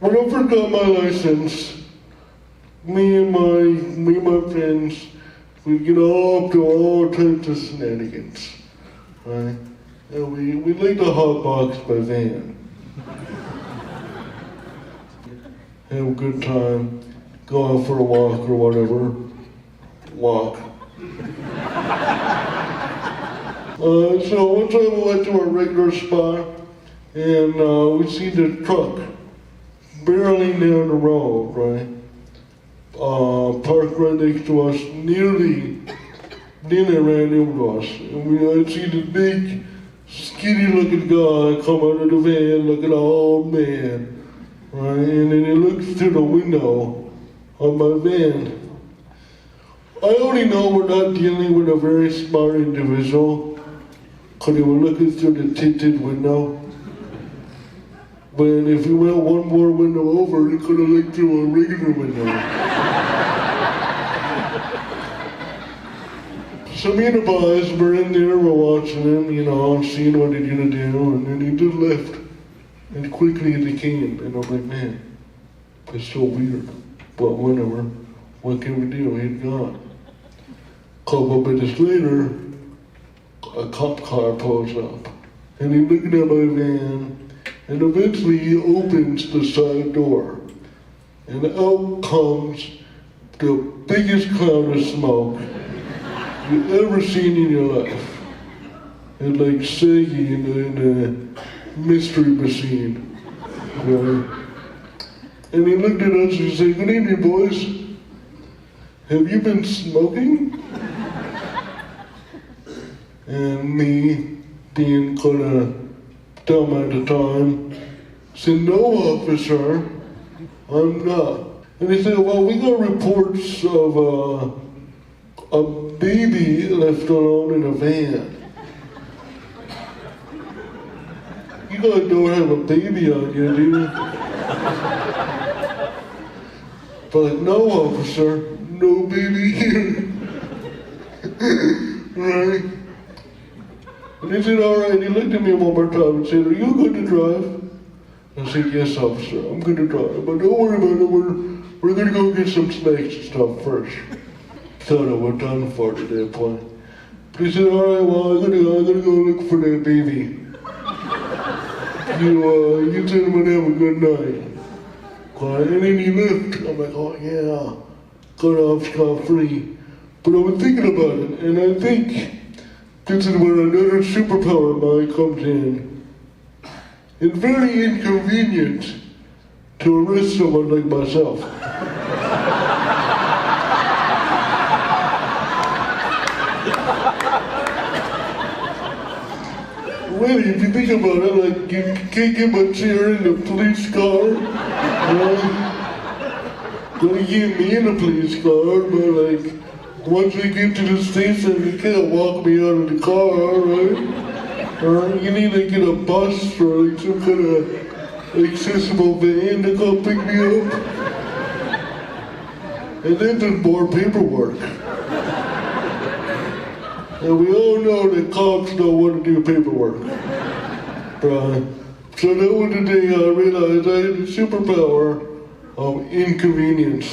When I first got my license, me and my friends, we'd get all up to all types of shenanigans, right? And we like to hotbox my van. Have a good time, go out for a walk or whatever. Walk. So one time we went to a regular spot and we see the truck barreling down the road, right? Parked right next to us, nearly ran into us. And I see this big, skinny looking guy come out of the van looking, oh man, right? And then he looks through the window of my van. I already know we're not dealing with a very smart individual because he was looking through the tinted window. But if he went one more window over, he could have looked through a regular window. So me and the boys were in there, we're watching him, seeing what he's gonna do, and then he just left. And quickly they came, and I'm like, man, it's so weird. But whatever, what can we do? He's gone. Couple minutes later, a cop car pulls up, and he's looking at my van, and eventually he opens the side door, and out comes the biggest cloud of smoke you've ever seen in your life. And like Saggy in a mystery machine. Right? And he looked at us and he said, good evening, boys. Have you been smoking? And me, being kind of dumb at the time, said, no, officer, I'm not. And he said, well, we got reports of a baby left alone in a van. You guys don't have a baby on you, do you? But like, no, officer, no baby here. Right? And he said, all right, he looked at me one more time and said, are you going to drive? I said, yes, officer, I'm going to drive. But don't worry about it, we're going to go get some snacks and stuff first. Thought I was done for at that point. But he said, all right, well, I'm gonna go look for that baby. You gentlemen have a good night. And then he left. I'm like, oh yeah, got off scot-free. But I was thinking about it, and I think this is where another superpower of mine comes in. It's very inconvenient to arrest someone like myself. Really, if you think about it, like, you can't get my chair in the police car, right? Gonna get me in the police car, but like, once we get to the station, you can't walk me out of the car, right? You need to get a bus or like some kind of accessible van to come pick me up. And then there's more paperwork. And we all know that cops don't want to do paperwork. Right? So that was the day I realized I had the superpower of inconvenience.